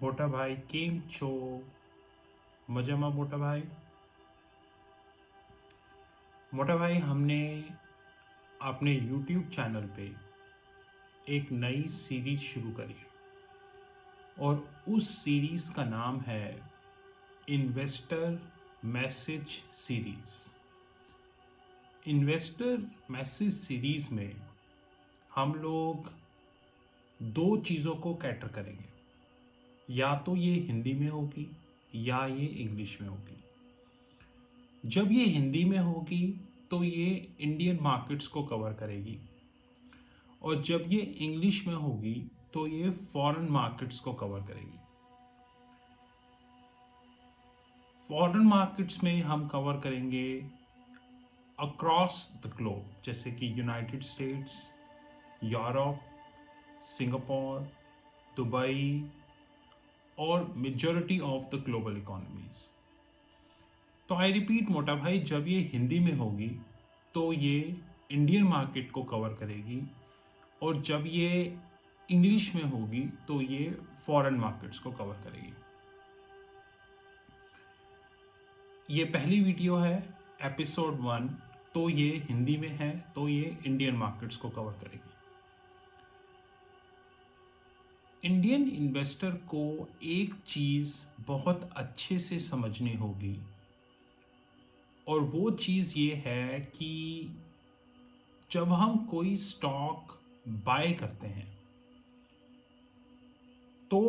મોટા ભાઈ કેમ છો? મજામાં મોટા ભાઈ? मोटा भाई हमने अपने YouTube चैनल पे एक नई सीरीज शुरू करी है और उस सीरीज का नाम है investor message series. Investor message series में हम लोग दो चीज़ों को कैटर करेंगे, या तो ये हिंदी में होगी या ये इंग्लिश में होगी। जब ये हिंदी में होगी तो ये इंडियन मार्केट्स को कवर करेगी, और जब ये इंग्लिश में होगी तो ये फॉरेन मार्केट्स को कवर करेगी। फॉरेन मार्केट्स में हम कवर करेंगे अक्रॉस द ग्लोब, जैसे कि United States, Europe, Singapore, Dubai और majority of the global economies. तो आई रिपीट मोटा भाई, जब ये हिंदी में होगी तो ये इंडियन मार्केट को कवर करेगी, और जब ये इंग्लिश में होगी तो ये फॉरेन मार्केट्स को कवर करेगी। ये पहली वीडियो है, एपिसोड 1, तो ये हिंदी में है, तो ये इंडियन मार्केट्स को कवर करेगी। इंडियन इन्वेस्टर को एक चीज़ बहुत अच्छे से समझनी होगी, और वो चीज़ ये है कि जब हम कोई स्टॉक बाय करते हैं तो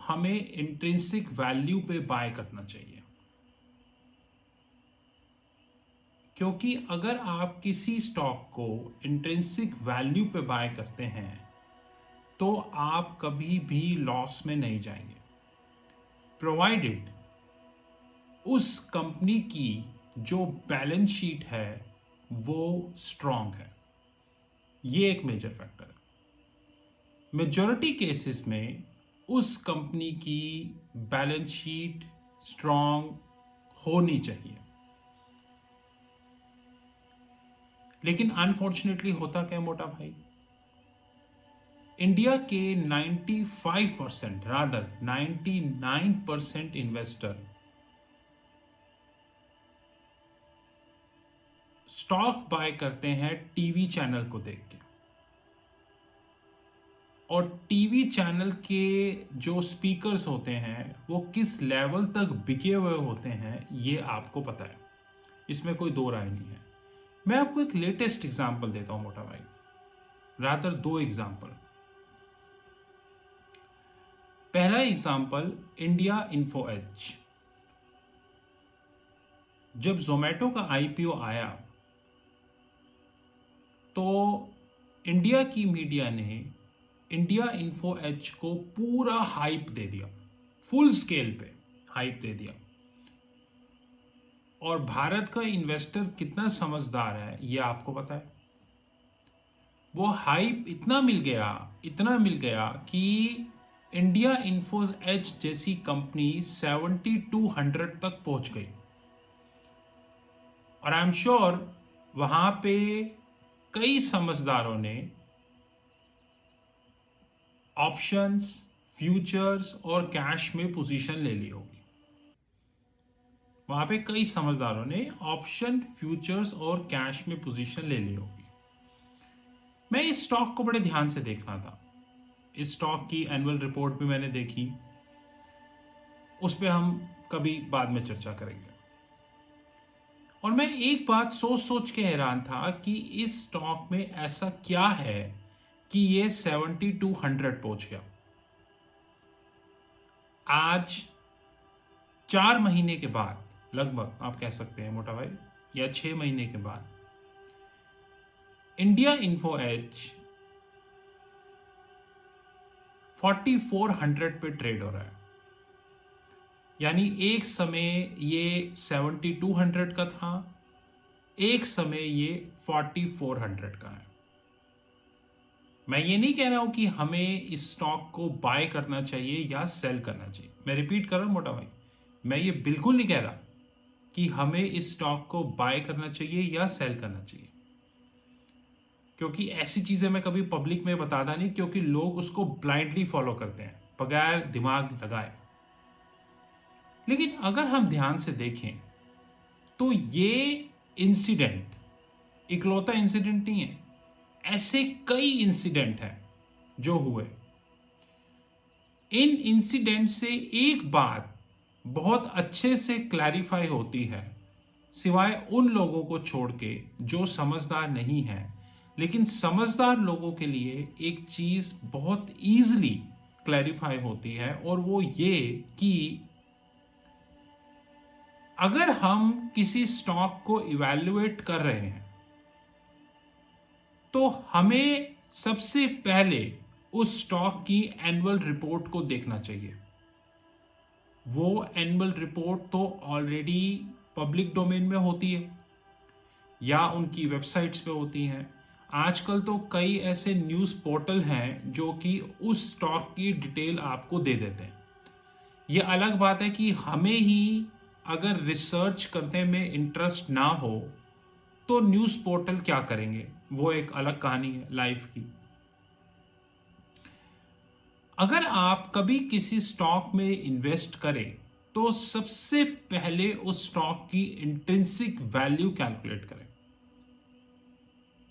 हमें इंट्रिंसिक वैल्यू पे बाय करना चाहिए, क्योंकि अगर आप किसी स्टॉक को इंट्रिंसिक वैल्यू पे बाय करते हैं तो आप कभी भी लॉस में नहीं जाएंगे, प्रोवाइडेड उस कंपनी की जो बैलेंस शीट है वो स्ट्रांग है। ये एक मेजर फैक्टर है। मेजॉरिटी केसेस में उस कंपनी की बैलेंस शीट स्ट्रांग होनी चाहिए, लेकिन अनफॉर्चुनेटली होता क्या मोटा भाई, इंडिया के 95% रादर 99% इन्वेस्टर स्टॉक बाय करते हैं टीवी चैनल को देख के, और टीवी चैनल के जो स्पीकर्स होते हैं वो किस लेवल तक बिके हुए होते हैं ये आपको पता है, इसमें कोई दो राय नहीं है। मैं आपको एक लेटेस्ट एग्जांपल देता हूं मोटा भाई, रादर दो एग्जांपल। पहला एग्जांपल, इंडिया इन्फो एज। जब जोमेटो का आईपीओ आया तो इंडिया की मीडिया ने इंडिया इन्फो एज को पूरा हाइप दे दिया, फुल स्केल पे हाइप दे दिया। और भारत का इन्वेस्टर कितना समझदार है ये आपको पता है। वो हाइप इतना मिल गया कि इंडिया इन्फो एज जैसी कंपनी 7200 तक पहुंच गई, और आई एम श्योर वहां पे कई समझदारों ने ऑप्शंस, फ्यूचर्स और कैश में पोजीशन ले ली होगी। वहां पे कई समझदारों ने ऑप्शन, फ्यूचर्स और कैश में पोजीशन ले ली होगी। मैं इस स्टॉक को बड़े ध्यान से देख रहा था। इस स्टॉक की एनुअल रिपोर्ट भी मैंने देखी, उस पर हम कभी बाद में चर्चा करेंगे। और मैं एक बात सोच सोच के हैरान था कि इस स्टॉक में ऐसा क्या है कि ये 7200 पहुंच गया। आज 4 महीने के बाद, लगभग आप कह सकते हैं मोटा भाई, या 6 महीने के बाद, इंडिया इन्फो एज 4400 पे ट्रेड हो रहा है। यानी एक समय ये 7200 का था, एक समय ये 4400 का है। मैं ये नहीं कह रहा हूं कि हमें इस स्टॉक को बाय करना चाहिए या सेल करना चाहिए। मैं रिपीट कर रहा हूं मोटा भाई, मैं ये बिल्कुल नहीं कह रहा कि हमें इस स्टॉक को बाय करना चाहिए या सेल करना चाहिए, क्योंकि ऐसी चीज़ें मैं कभी पब्लिक में बताता नहीं, क्योंकि लोग उसको ब्लाइंडली फॉलो करते हैं। बगैर दिमाग लगाए। लेकिन अगर हम ध्यान से देखें तो ये इंसिडेंट इकलौता इंसिडेंट नहीं है, ऐसे कई इंसिडेंट हैं जो हुए। इन इंसिडेंट से एक बात बहुत अच्छे से क्लैरिफाई होती है, सिवाय उन लोगों को छोड़ के जो समझदार नहीं है। लेकिन समझदार लोगों के लिए एक चीज बहुत ईजिली क्लैरिफाई होती है, और वो ये कि अगर हम किसी स्टॉक को इवैल्यूएट कर रहे हैं तो हमें सबसे पहले उस स्टॉक की एनुअल रिपोर्ट को देखना चाहिए। वो एनुअल रिपोर्ट तो ऑलरेडी पब्लिक डोमेन में होती है या उनकी वेबसाइट्स पे होती हैं। आजकल तो कई ऐसे न्यूज़ पोर्टल हैं जो कि उस स्टॉक की डिटेल आपको दे देते हैं। ये अलग बात है कि हमें ही अगर रिसर्च करने में इंटरेस्ट ना हो तो न्यूज़ पोर्टल क्या करेंगे, वो एक अलग कहानी है लाइफ की। अगर आप कभी किसी स्टॉक में इन्वेस्ट करें तो सबसे पहले उस स्टॉक की इंट्रिंसिक वैल्यू कैलकुलेट करें।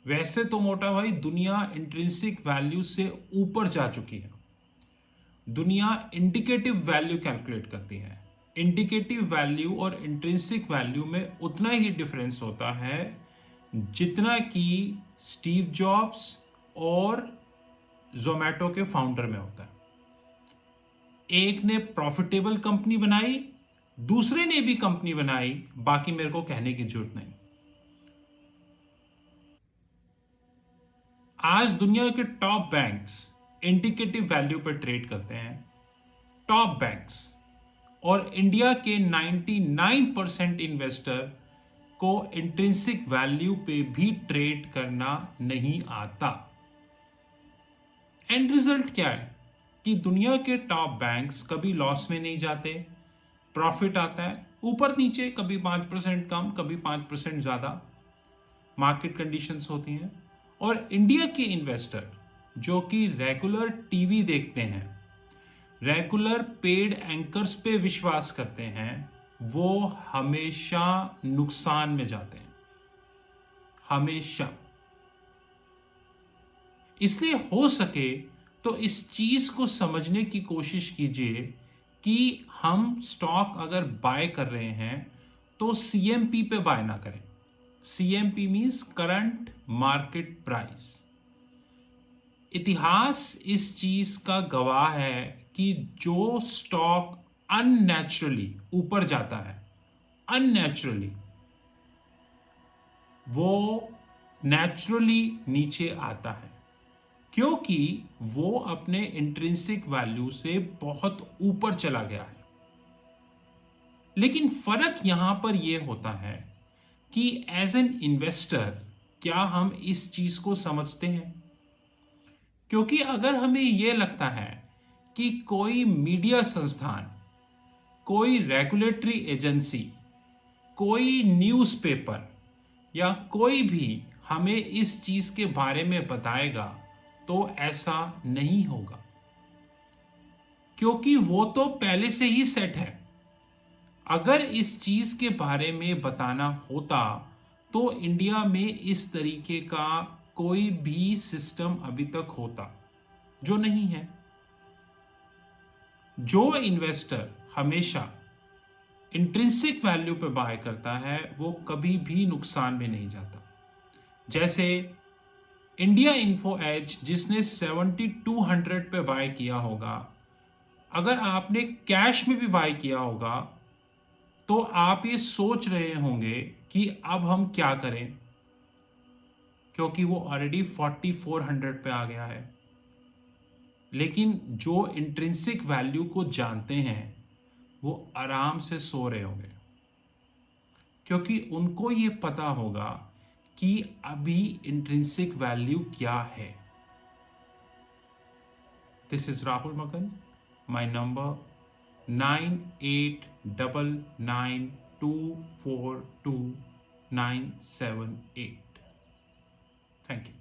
वैसे तो मोटा भाई दुनिया इंट्रिंसिक वैल्यू से ऊपर जा चुकी है। दुनिया इंडिकेटिव वैल्यू कैलकुलेट करती है। इंडिकेटिव वैल्यू और इंट्रिंसिक वैल्यू में उतना ही डिफरेंस होता है जितना कि स्टीव जॉब्स और जोमैटो के फाउंडर में होता है। एक ने प्रॉफिटेबल कंपनी बनाई, दूसरे ने भी कंपनी बनाई, बाकी मेरे को कहने की जरूरत नहीं। आज दुनिया के टॉप बैंक्स इंडिकेटिव वैल्यू पर ट्रेड करते हैं, टॉप बैंक्स। और इंडिया के 99% इन्वेस्टर को इंट्रिंसिक वैल्यू पे भी ट्रेड करना नहीं आता। एंड रिजल्ट क्या है कि दुनिया के टॉप बैंक्स कभी लॉस में नहीं जाते, प्रॉफिट आता है ऊपर नीचे, कभी 5% कम, कभी 5% ज़्यादा, मार्केट कंडीशंस होती हैं। और इंडिया के इन्वेस्टर जो कि रेगुलर टीवी देखते हैं, रेगुलर पेड एंकर्स पे विश्वास करते हैं, वो हमेशा नुकसान में जाते हैं, हमेशा। इसलिए हो सके तो इस चीज को समझने की कोशिश कीजिए कि हम स्टॉक अगर बाय कर रहे हैं तो सीएमपी पे बाय ना करें। CMP means current market price. इतिहास इस चीज का गवाह है कि जो स्टॉक अननेचुरली ऊपर जाता है, अननेचुरली, वो नेचुरली नीचे आता है, क्योंकि वो अपने इंट्रिंसिक वैल्यू से बहुत ऊपर चला गया है। लेकिन फर्क यहां पर यह होता है कि एज एन इन्वेस्टर क्या हम इस चीज को समझते हैं? क्योंकि अगर हमें यह लगता है कि कोई मीडिया संस्थान, कोई रेगुलेटरी एजेंसी, कोई न्यूज़पेपर या कोई भी हमें इस चीज के बारे में बताएगा तो ऐसा नहीं होगा, क्योंकि वो तो पहले से ही सेट है। अगर इस चीज के बारे में बताना होता तो इंडिया में इस तरीके का कोई भी सिस्टम अभी तक होता, जो नहीं है। जो इन्वेस्टर हमेशा इंट्रिंसिक वैल्यू पे बाय करता है वो कभी भी नुकसान में नहीं जाता। जैसे इंडिया इन्फो एज जिसने 7200 पे बाय किया होगा, अगर आपने कैश में भी बाय किया होगा तो आप ये सोच रहे होंगे कि अब हम क्या करें, क्योंकि वो ऑलरेडी 4400 पे आ गया है। लेकिन जो इंट्रिंसिक वैल्यू को जानते हैं वो आराम से सो रहे होंगे, क्योंकि उनको ये पता होगा कि अभी इंट्रिंसिक वैल्यू क्या है। दिस इज राहुल मगन, माय नंबर 9899242978। Thank you.